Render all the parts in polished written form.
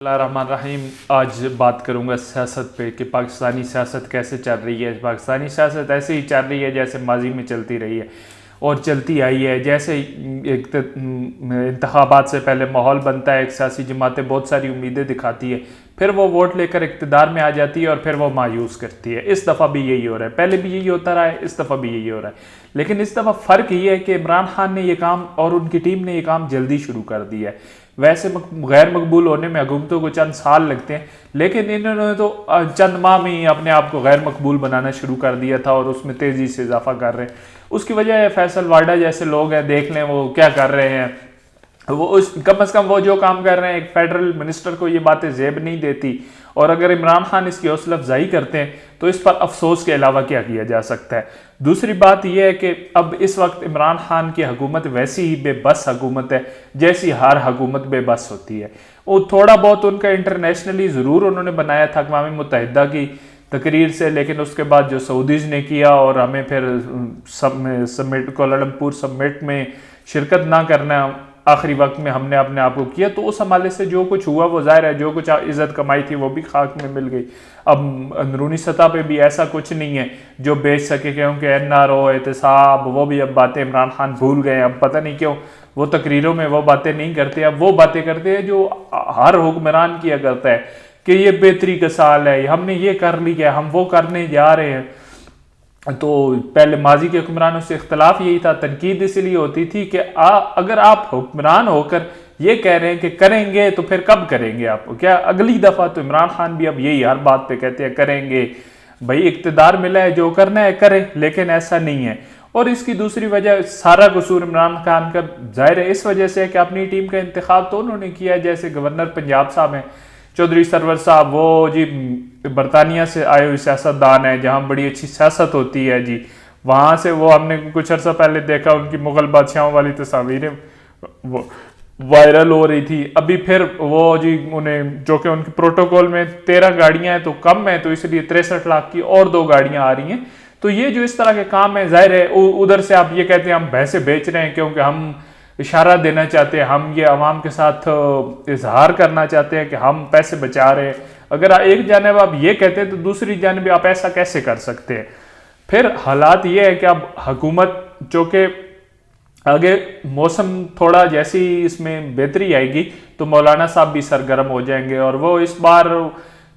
रहीम। आज बात करूंगा सियासत पे कि पाकिस्तानी सियासत कैसे चल रही है। पाकिस्तानी सियासत ऐसे ही चल रही है जैसे माजी में चलती रही है और चलती आई है। जैसे एक इंतखाबात से पहले माहौल बनता है, एक सियासी जमातें बहुत सारी उम्मीदें दिखाती है, फिर वो वोट लेकर इक़्तिदार में आ जाती है और फिर वो मायूस करती है। इस दफ़ा भी यही हो रहा है, पहले भी यही होता रहा है, इस दफ़ा भी यही हो रहा है। लेकिन इस दफ़ा फ़र्क ये है कि इमरान खान ने ये काम और उनकी टीम ने ये काम जल्दी शुरू कर दिया है। वैसे गैर मकबूल होने में हुकूमतों को चंद साल लगते हैं, लेकिन इन्होंने तो चंद माह में ही अपने आप को गैर मकबूल बनाना शुरू कर दिया था और उसमें तेज़ी से इजाफा कर रहे हैं। उसकी वजह है फैसल वाडा जैसे लोग हैं, देख लें वो क्या कर रहे हैं। वो उस कम से कम वो जो काम कर रहे हैं, एक फेडरल मिनिस्टर को ये बातें जेब नहीं देती। और अगर इमरान खान इसकी हौसला अफजाई करते हैं तो इस पर अफसोस के अलावा क्या किया जा सकता है। दूसरी बात यह है कि अब इस वक्त इमरान खान की हुकूमत वैसी ही बेबस हुकूमत है जैसी हर हुकूमत बेबस होती है। वो थोड़ा बहुत उनका इंटरनेशनली ज़रूर उन्होंने बनाया था अक़वाम मुत्तहिदा की तकरीर से, लेकिन उसके बाद जो सऊदीज़ ने किया और हमें फिर समिट कोलालमपुर समिट में शिरकत ना करना आखिरी वक्त में हमने अपने आप को किया, तो उस हवाले से जो कुछ हुआ वो ज़ाहिर है जो कुछ इज़्ज़त कमाई थी वो भी खाक में मिल गई। अब अंदरूनी सतह पे भी ऐसा कुछ नहीं है जो बेच सके, क्योंकि NRO एहतसाब वो भी अब बातें इमरान खान भूल गए। अब पता नहीं क्यों वो तकरीरों में वो बातें नहीं करते, अब वो बातें करते हैं जो हर हुक्मरान किया करता है कि ये बेहतरी का साल है, हमने ये कर लिया, हम वो करने जा रहे हैं। तो पहले माजी के हुक्मरानों से इख्तलाफ यही था, तनकीद इसलिए होती थी कि अगर आप हुक्मरान होकर ये कह रहे हैं कि करेंगे तो फिर कब करेंगे आप क्या। अगली दफ़ा तो इमरान खान भी अब यही हर बात पे कहते हैं करेंगे, भाई इक़्तिदार मिला है जो करना है करें, लेकिन ऐसा नहीं है। और इसकी दूसरी वजह सारा कसूर इमरान खान का ज़ाहिर है इस वजह से है कि अपनी टीम का इंतखाब तो उन्होंने किया है। जैसे गवर्नर पंजाब साहब हैं चौधरी सरवर साहब, वो जी बरतानिया से आए हुए सियासतदान है, जहाँ बड़ी अच्छी सियासत होती है जी। वहाँ से वो हमने कुछ अर्सा पहले देखा उनकी मुग़ल बादशाहों वाली तस्वीरें वो वायरल हो रही थी। अभी फिर वो जी उन्हें जो कि उनके प्रोटोकॉल में 13 गाड़ियाँ हैं तो कम है, तो इसलिए 63 लाख की और 2 गाड़ियाँ आ रही हैं। तो ये जो इस तरह के काम है, ज़ाहिर है उधर से आप ये कहते हैं हम भैंसे बेच रहे हैं क्योंकि हम इशारा देना चाहते हैं, हम ये अवाम के साथ इजहार करना चाहते हैं कि हम पैसे बचा रहे हैं। अगर एक जानब आप ये कहते हैं तो दूसरी जानब आप ऐसा कैसे कर सकते हैं। फिर हालात ये है कि अब हुकूमत जो कि आगे मौसम थोड़ा जैसी इसमें बेहतरी आएगी तो मौलाना साहब भी सरगर्म हो जाएंगे। और वो इस बार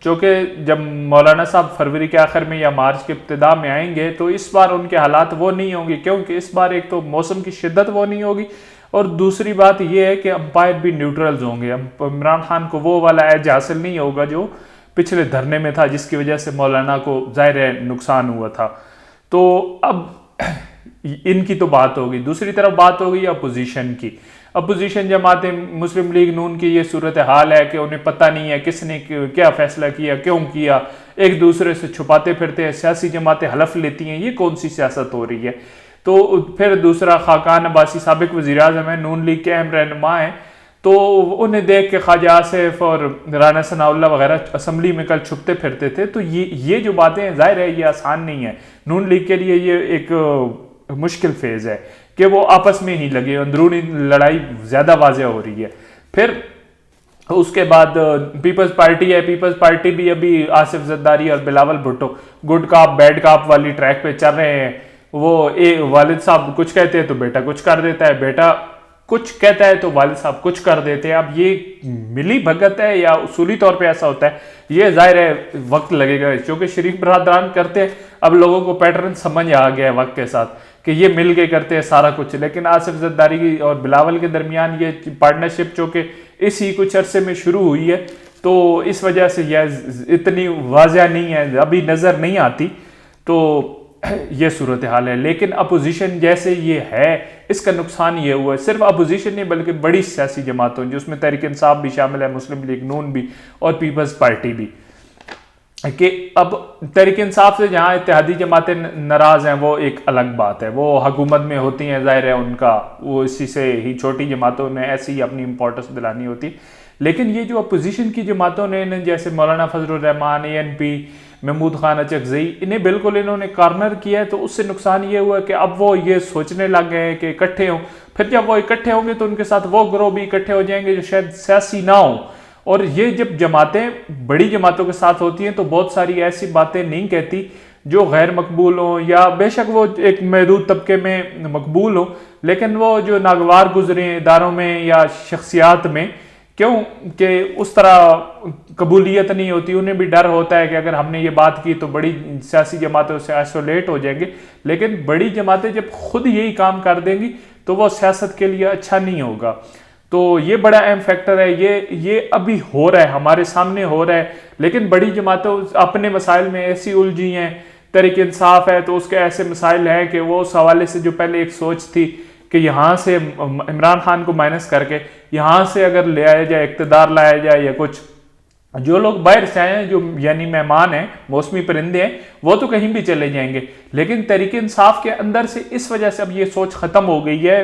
जो कि जब मौलाना साहब फरवरी के आखिर में या मार्च के इब्तिदा में आएंगे तो इस बार उनके हालात वो नहीं होंगे, क्योंकि इस बार एक तो मौसम की शिद्दत वो नहीं होगी और दूसरी बात यह है कि अंपायर भी न्यूट्रल्स होंगे। इमरान खान को वो वाला एज हासिल नहीं होगा जो पिछले धरने में था, जिसकी वजह से मौलाना को ज़ाहिर है नुकसान हुआ था। तो अब इनकी तो बात होगी। दूसरी तरफ बात हो गई अपोजिशन की। अपोजिशन जमातें मुस्लिम लीग नून की ये सूरत हाल है कि उन्हें पता नहीं है किसने क्या फैसला किया, क्यों किया, एक दूसरे से छुपाते फिरते हैं। सियासी जमातें हलफ लेती हैं, ये कौन सी सियासत हो रही है। तो फिर दूसरा खाकान अब्बासी साबिक वज़ीर-ए-आज़म है, नून लीग के अहम रहनुमा हैं, तो उन्हें देख के ख्वाजा आसिफ और राना सनाउल्लाह वगैरह असम्बली में कल छुपते फिरते थे। तो ये जो बातें हैं ज़ाहिर है ये आसान नहीं है। नून लीग के लिए ये एक मुश्किल फेज़ है कि वो आपस में ही लगे, अंदरूनी लड़ाई ज़्यादा वाज़ेह हो रही है। फिर उसके बाद पीपल्स पार्टी है, पीपल्स पार्टी भी अभी आसिफ जरदारी और बिलावल भुट्टो गुड काप बैड काप वाली ट्रैक पे चल रहे हैं। वो वालिद साहब कुछ कहते हैं तो बेटा कुछ कर देता है, बेटा कुछ कहता है तो वालिद साहब कुछ कर देते हैं। अब ये मिली भगत है या उसूली तौर पे ऐसा होता है, ये जाहिर है वक्त लगेगा, क्योंकि शरीफ बरदरान करते हैं। अब लोगों को पैटर्न समझ आ गया है वक्त के साथ कि ये मिल के करते हैं सारा कुछ। लेकिन आसिफ जरदारी और बिलावल के दरमियान ये पार्टनरशिप जो कि इसी कुछ अरसे में शुरू हुई है, तो इस वजह से यह इतनी वाज़ेह नहीं है, अभी नज़र नहीं आती। तो ये सूरत हाल है। लेकिन अपोजिशन जैसे ये है, इसका नुकसान ये हुआ है सिर्फ अपोजिशन नहीं बल्कि बड़ी सियासी जमातों जिसमें तहरीक इंसाफ भी शामिल है, मुस्लिम लीग नून भी और पीपल्स पार्टी भी, कि अब तहरीक इंसाफ से जहाँ इत्तेहादी जमातें नाराज़ हैं वो एक अलग बात है, वो हुकूमत में होती हैं, ज़ाहिर है उनका वो इसी से ही छोटी जमातों ने ऐसी ही अपनी इंपॉर्टेंस दिलानी होती। लेकिन ये जो अपोजिशन की जमातों ने जैसे मौलाना फजलुर रहमान, ANP, महमूद खान अचकज़ई, इन्हें बिल्कुल इन्होंने कॉर्नर किया है। तो उससे नुकसान ये हुआ कि अब वो ये सोचने लग गए हैं कि इकट्ठे हों। फिर जब वो इकट्ठे होंगे तो उनके साथ वो ग्रोह भी इकट्ठे हो जाएंगे जो शायद सियासी ना हो, اور یہ جب جماعتیں بڑی جماعتوں کے ساتھ ہوتی ہیں تو بہت ساری ایسی باتیں نہیں کہتی جو غیر مقبول ہوں، یا بے شک وہ ایک محدود طبقے میں مقبول ہوں، لیکن وہ جو ناگوار گزرے ہیں اداروں میں یا شخصیات میں، کیوں کہ اس طرح قبولیت نہیں ہوتی، انہیں بھی ڈر ہوتا ہے کہ اگر ہم نے یہ بات کی تو بڑی سیاسی جماعتوں سے آئسولیٹ ہو جائیں گے. لیکن بڑی جماعتیں جب خود یہی کام کر دیں گی تو وہ سیاست کے لیے اچھا نہیں ہوگا. تو یہ بڑا اہم فیکٹر ہے. یہ ابھی ہو رہا ہے، ہمارے سامنے ہو رہا ہے، لیکن بڑی جماعتیں اپنے مسائل میں ایسی الجھی ہیں. تحریک انصاف ہے تو اس کے ایسے مسائل ہیں کہ وہ اس حوالے سے جو پہلے ایک سوچ تھی کہ یہاں سے عمران خان کو مائنس کر کے یہاں سے اگر لے آیا جائے، اقتدار لایا جائے، یا کچھ جو لوگ باہر سے آئے ہیں، جو یعنی مہمان ہیں، موسمی پرندے ہیں، وہ تو کہیں بھی چلے جائیں گے. لیکن تحریک انصاف کے اندر سے اس وجہ سے اب یہ سوچ ختم ہو گئی ہے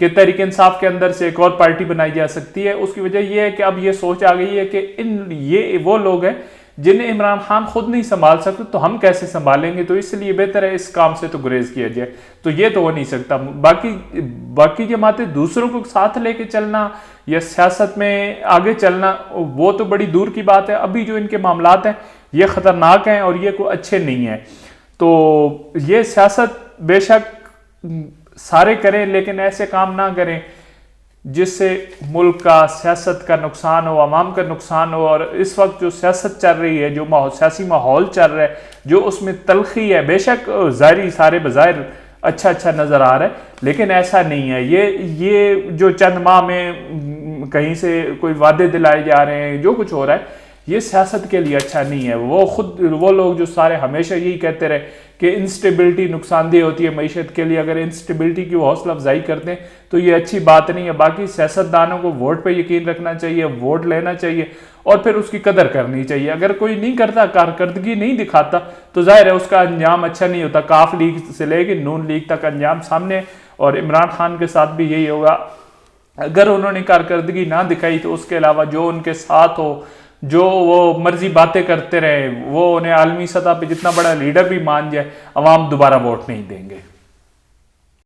کہ تحریک انصاف کے اندر سے ایک اور پارٹی بنائی جا سکتی ہے. اس کی وجہ یہ ہے کہ اب یہ سوچ آ گئی ہے کہ یہ وہ لوگ ہیں جنہیں عمران خان خود نہیں سنبھال سکتے تو ہم کیسے سنبھالیں گے، تو اس لیے بہتر ہے اس کام سے تو گریز کیا جائے. تو یہ تو ہو نہیں سکتا. باقی جماعتیں دوسروں کو ساتھ لے کے چلنا یا سیاست میں آگے چلنا وہ تو بڑی دور کی بات ہے. ابھی جو ان کے معاملات ہیں یہ خطرناک ہیں اور یہ کوئی اچھے نہیں ہیں. تو یہ سیاست بے شک سارے کریں، لیکن ایسے کام نہ کریں جس سے ملک کا، سیاست کا نقصان ہو، عوام کا نقصان ہو. اور اس وقت جو سیاست چل رہی ہے، جو سیاسی ماحول چل رہا ہے، جو اس میں تلخی ہے، بے شک ظاہری سارے بظاہر اچھا نظر آ رہا ہے، لیکن ایسا نہیں ہے. یہ جو چند ماہ میں کہیں سے کوئی وعدے دلائے جا رہے ہیں، جو کچھ ہو رہا ہے، یہ سیاست کے لیے اچھا نہیں ہے. وہ لوگ جو سارے ہمیشہ یہی کہتے رہے کہ انسٹیبلٹی نقصان دہ ہوتی ہے معیشت کے لیے، اگر انسٹیبلٹی کی وہ حوصلہ افزائی کرتے ہیں تو یہ اچھی بات نہیں ہے. باقی سیاستدانوں کو ووٹ پہ یقین رکھنا چاہیے، ووٹ لینا چاہیے اور پھر اس کی قدر کرنی چاہیے. اگر کوئی نہیں کرتا، کارکردگی نہیں دکھاتا، تو ظاہر ہے اس کا انجام اچھا نہیں ہوتا. کاف لیگ سے لے کے نون لیگ تک انجام سامنے، اور عمران خان کے ساتھ بھی یہی ہوگا. اگر انہوں نے کارکردگی نہ دکھائی تو اس کے علاوہ جو ان کے ساتھ ہو، جو وہ مرضی باتیں کرتے رہے، وہ انہیں عالمی سطح پہ جتنا بڑا لیڈر بھی مان جائے، عوام دوبارہ ووٹ نہیں دیں گے.